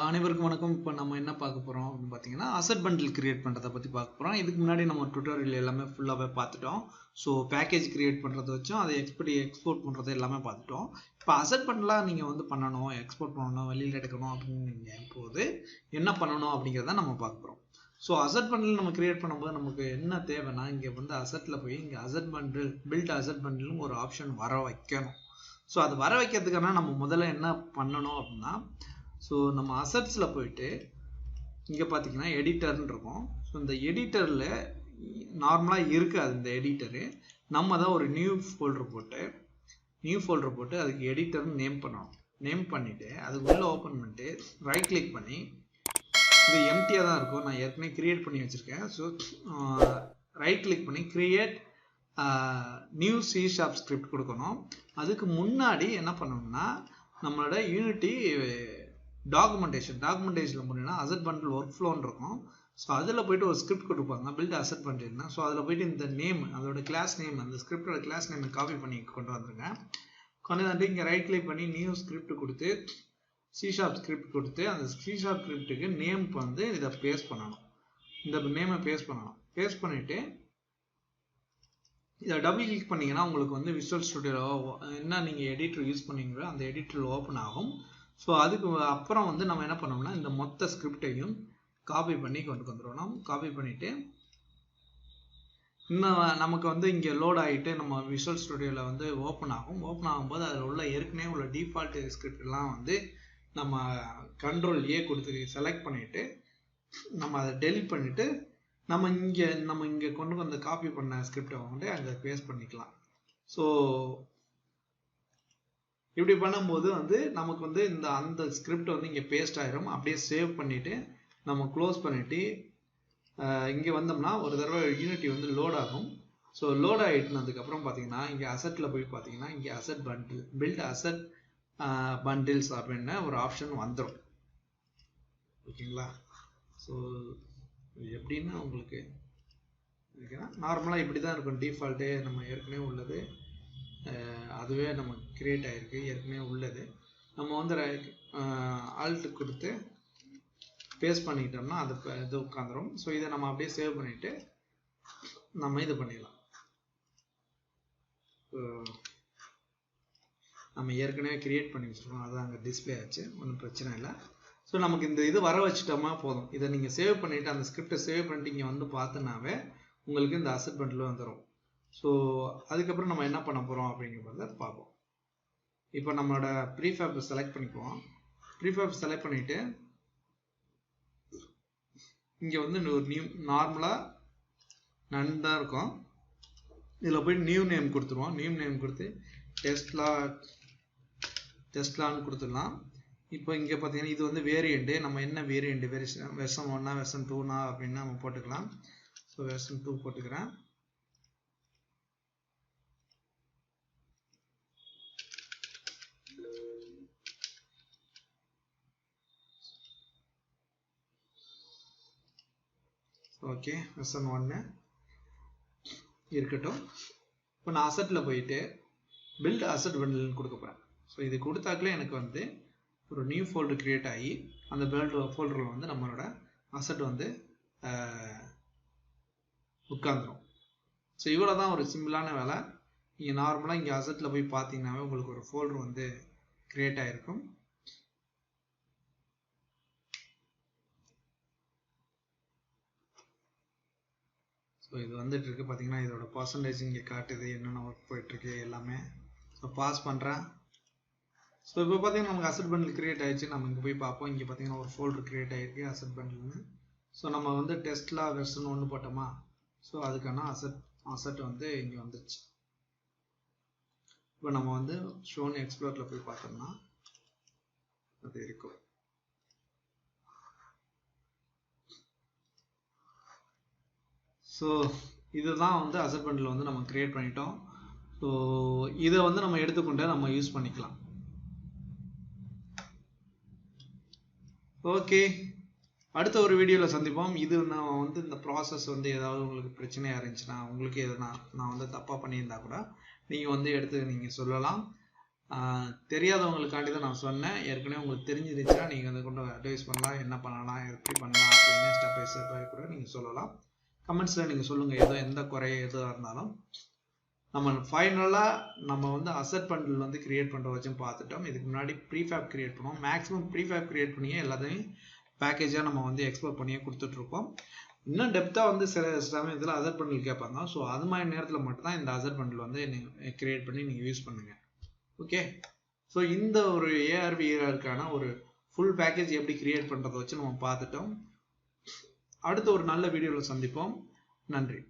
அனைவருக்கும் வணக்கம். இப்போ நம்ம என்ன பார்க்க போகிறோம் அப்படின்னு பார்த்தீங்கன்னா அசட் பண்டில் கிரியேட் பண்ணுறதை பற்றி பார்க்க போகிறோம். இதுக்கு முன்னாடி நம்ம டுட்டோரியல் எல்லாமே ஃபுல்லாகவே பார்த்துட்டோம். ஸோ பேக்கேஜ் கிரியேட் பண்ணுறதை வச்சும் அதை எப்படி எக்ஸ்போர்ட் பண்ணுறது எல்லாமே பார்த்துட்டோம். இப்போ அசட் பண்டிலாக நீங்கள் வந்து பண்ணணும், எக்ஸ்போர்ட் பண்ணணும், வெளியில் எடுக்கணும் அப்படின்னு நீங்கள் போது என்ன பண்ணணும் அப்படிங்கிறத நம்ம பார்க்க போகிறோம். ஸோ அசட் பண்டில் நம்ம கிரியேட் பண்ணும்போது நமக்கு என்ன தேவைன்னா, இங்கே வந்து அசட்டில் போய் இங்கே அசட் பண்டில் பில்ட் அசட் பண்டிலும் ஒரு ஆப்ஷன் வர வைக்கணும். ஸோ அது வர வைக்கிறதுக்கான நம்ம முதல்ல என்ன பண்ணணும் அப்படின்னா, ஸோ நம்ம அசட்ஸில் போயிட்டு இங்கே பார்த்தீங்கன்னா எடிட்டர்னு இருக்கும். ஸோ இந்த எடிட்டரில் நார்மலாக இருக்காது இந்த எடிட்டரு. நம்ம தான் ஒரு நியூ ஃபோல்டர் போட்டு அதுக்கு எடிட்டர்னு நேம் பண்ணணும். நேம் பண்ணிவிட்டு அதுக்கு உள்ளே ஓப்பன் பண்ணிட்டு ரைட் கிளிக் பண்ணி, இது எம்டியாக தான் இருக்கும், நான் ஏற்கனவே கிரியேட் பண்ணி வச்சுருக்கேன். ஸோ ரைட் கிளிக் பண்ணி கிரியேட் நியூ C# ஸ்கிரிப்ட் கொடுக்கணும். அதுக்கு முன்னாடி என்ன பண்ணணும்னா, நம்மளோட யூனிட்டி டாக்குமெண்டேஷனில் போனீங்கன்னா அசட் பண்டில் ஒர்க் ஃப்ளோன்னு இருக்கும். ஸோ அதில் போய்ட்டு ஒரு ஸ்கிரிப்ட் கொடுப்பாங்க, பில்ட் அசட் பண்டில்னா. ஸோ அதில் போய்ட்டு இந்த நேம், அதோட கிளாஸ் நேம், அந்த ஸ்கிரிப்டோட கிளாஸ் நேமை காப்பி பண்ணி கொண்டு வந்துருங்க. கொண்டு வந்து இங்கே ரைட் கிளிக் பண்ணி நியூ ஸ்கிரிப்ட் கொடுத்து C# ஸ்கிரிப்ட் கொடுத்து அந்த C# ஸ்கிரிப்டுக்கு நேம் வந்து இதை பேஸ்ட் பண்ணணும். இந்த நேமை பேஸ்ட் பண்ணணும். பேஸ்ட் பண்ணிவிட்டு இதை டபுள் கிளிக் பண்ணிங்கன்னா உங்களுக்கு வந்து விஷுவல் ஸ்டுடியோ என்ன நீங்கள் எடிட்டர் யூஸ் பண்ணீங்களோ அந்த எடிட்டர் ஓப்பன் ஆகும். ஸோ அதுக்கு அப்புறம் வந்து நம்ம என்ன பண்ணோம்னா, இந்த மொத்த ஸ்கிரிப்டையும் காப்பி பண்ணி கொண்டு வந்துடணும். காப்பி பண்ணிவிட்டு இன்னும் நமக்கு வந்து இங்கே லோட் ஆகிட்டு நம்ம விஷுவல் ஸ்டுடியோவில் வந்து ஓப்பன் ஆகும். ஓப்பன் ஆகும்போது அதில் உள்ள ஏற்கனவே உள்ள டிஃபால்ட் ஸ்கிரிப்ட்லாம் வந்து நம்ம Ctrl+A கொடுத்து செலக்ட் பண்ணிவிட்டு நம்ம அதை டெலிட் பண்ணிவிட்டு நம்ம இங்கே கொண்டு வந்து காப்பி பண்ண ஸ்கிரிப்டை வந்து அங்கே பேஸ்ட் பண்ணிக்கலாம். ஸோ இப்படி பண்ணும்போது வந்து நமக்கு வந்து அந்த ஸ்கிரிப்ட் வந்து இங்கே பேஸ்ட் ஆயிரும். அப்படியே சேவ் பண்ணிவிட்டு நம்ம க்ளோஸ் பண்ணிவிட்டு இங்கே வந்தோம்னா ஒரு தடவை யூனிட்டி வந்து லோட் ஆகும். ஸோ லோட் ஆகிட்டுனதுக்கப்புறம் பார்த்தீங்கன்னா இங்கே அசட்டில் போய் பார்த்தீங்கன்னா இங்கே asset bundle build asset bundles அப்படின்னு ஒரு ஆப்ஷன் வந்துடும். ஓகேங்களா? ஸோ எப்படின்னா உங்களுக்கு நார்மலாக இப்படி தான் இருக்கும். டிஃபால்ட்டே நம்ம ஏற்கனவே உள்ளது, அதுவே நம்ம கிரியேட் ஆகிருக்கு, ஏற்கனவே உள்ளது. நம்ம வந்து ஆல்ட் கொடுத்து பேஸ்ட் பண்ணிக்கிட்டோம்னா அது இது உட்காந்துரும். ஸோ இதை நம்ம அப்படியே சேவ் பண்ணிவிட்டு நம்ம இது பண்ணிடலாம். நம்ம ஏற்கனவே கிரியேட் பண்ணி வச்சுருக்கோம், அது அங்கே டிஸ்பிளே ஆச்சு, ஒன்றும் பிரச்சனை இல்லை. ஸோ நமக்கு இந்த இது வர வச்சுட்டோமா போதும். இதை நீங்கள் சேவ் பண்ணிவிட்டு அந்த ஸ்கிரிப்டை சேவ் பண்ணிட்டு இங்கே வந்து பார்த்தோன்னாவே உங்களுக்கு இந்த அசட் பண்டில் வந்துடும். ஸோ அதுக்கப்புறம் நம்ம என்ன பண்ண போகிறோம் அப்படிங்கிறத பார்ப்போம். இப்போ நம்மளோட ப்ரீஃபேப் செலக்ட் பண்ணிக்குவோம். ப்ரீஃபேப் செலக்ட் பண்ணிவிட்டு இங்கே வந்து ஒரு நியூ நார்மலாக நன் தான் இருக்கும். இதில் போய் நியூ நேம் கொடுத்துருவோம். நியூ நேம் கொடுத்து டெஸ்ட்லான்னு கொடுத்துடலாம். இப்போ இங்கே பார்த்தீங்கன்னா இது வந்து வேரியண்ட்டு, நம்ம என்ன வேரியண்ட்டு வெர்ஷன் 1 வெர்ஷன் 2 அப்படின்னு நம்ம போட்டுக்கலாம். ஸோ வெர்ஷன் 2 போட்டுக்கிறேன். ஓகே, வெர்ஷன் 1 இருக்கட்டும். இப்போ நான் அசட்டில் போயிட்டு பில்ட் அசட் பண்டில்னு கொடுக்க போகிறேன். ஸோ இது கொடுத்தாக்கலே எனக்கு வந்து ஒரு நியூ ஃபோல்டர் கிரியேட் ஆகி அந்த பில்ட் ஃபோல்டரில் வந்து நம்மளோட அசட் வந்து உட்காந்துரும். ஸோ இவ்வளோ தான் ஒரு சிம்பிளான வேலை. நீங்கள் நார்மலாக இங்கே அசட்டில் போய் பார்த்தீங்கன்னாவே உங்களுக்கு ஒரு ஃபோல்டர் வந்து கிரியேட் ஆகிருக்கும். ஸோ இது வந்துட்டு இருக்கு பார்த்தீங்கன்னா, இதோட பர்சன்டேஜ் இங்கே காட்டுது, என்னென்ன ஒர்க் போயிட்டுருக்கு எல்லாமே. ஸோ பாஸ் பண்ணுறேன். ஸோ இப்போ பார்த்தீங்கன்னா நமக்கு அசட் பண்டில் கிரியேட் ஆகிடுச்சு. நம்ம இங்கே போய் பார்ப்போம். இங்கே பார்த்தீங்கன்னா ஒரு ஃபோல்டர் கிரியேட் ஆகிருக்கு அசட் பண்டில்னு. ஸோ நம்ம வந்து டெஸ்ட்லா வெர்ஷன் 1 போட்டோமா, ஸோ அதுக்கான அசட் வந்து இங்கே வந்துடுச்சு. இப்போ நம்ம வந்து ஷோன் எக்ஸ்ப்ளோரில் போய் பார்த்தோம்னா அது இருக்கும். ஸோ இதுதான் வந்து அசட் பண்டில் வந்து நம்ம கிரியேட் பண்ணிட்டோம். ஸோ இதை வந்து நம்ம எடுத்துக்கொண்டு நம்ம யூஸ் பண்ணிக்கலாம். ஓகே, அடுத்த ஒரு வீடியோவில் சந்திப்போம். இது நான் வந்து இந்த ப்ராசஸ் வந்து ஏதாவது உங்களுக்கு பிரச்சனையாக இருந்துச்சுன்னா, உங்களுக்கு எதுனா நான் வந்து தப்பாக பண்ணியிருந்தா கூட நீங்கள் வந்து எடுத்து நீங்கள் சொல்லலாம். தெரியாதவங்களுக்காண்டி தான் நான் சொன்னேன். ஏற்கனவே உங்களுக்கு தெரிஞ்சிருந்துச்சுன்னா நீங்கள் அதை கொண்டு அட்வைஸ் பண்ணலாம், என்ன பண்ணலாம், எப்படி பண்ணலாம் அப்படின்னு ஸ்டெப் பை ஸ்டெப்பாக கூட நீங்கள் சொல்லலாம். கமெண்ட்ஸில் நீங்கள் சொல்லுங்கள், ஏதோ எந்த குறை எதுவாக இருந்தாலும். நம்ம ஃபைனலாக நம்ம வந்து அசெட் பண்டில் வந்து கிரியேட் பண்ணுற வச்சும் பார்த்துட்டோம். இதுக்கு முன்னாடி ப்ரீஃபேப் கிரியேட் பண்ணுவோம். மேக்ஸிமம் ப்ரீஃபேப் கிரியேட் பண்ணியே எல்லாத்தையும் பேக்கேஜாக நம்ம வந்து எக்ஸ்போர்ட் பண்ணியே கொடுத்துட்ருக்கோம். இன்னும் டெப்த்தாக வந்து சில சமயத்தில் அசெட் பண்டில் கேட்பாங்க. ஸோ அது மாதிரி நேரத்தில் மட்டும்தான் இந்த அசெட் பண்டில் வந்து நீங்கள் கிரியேட் பண்ணி நீங்கள் யூஸ் பண்ணுங்கள். ஓகே, ஸோ இந்த ஒரு ஏஆர்விஆருக்கான ஒரு ஃபுல் பேக்கேஜ் எப்படி கிரியேட் பண்ணுறதை வச்சு நம்ம பார்த்துட்டோம். அடுத்த ஒரு நல்ல வீடியோவில் சந்திப்போம். நன்றி.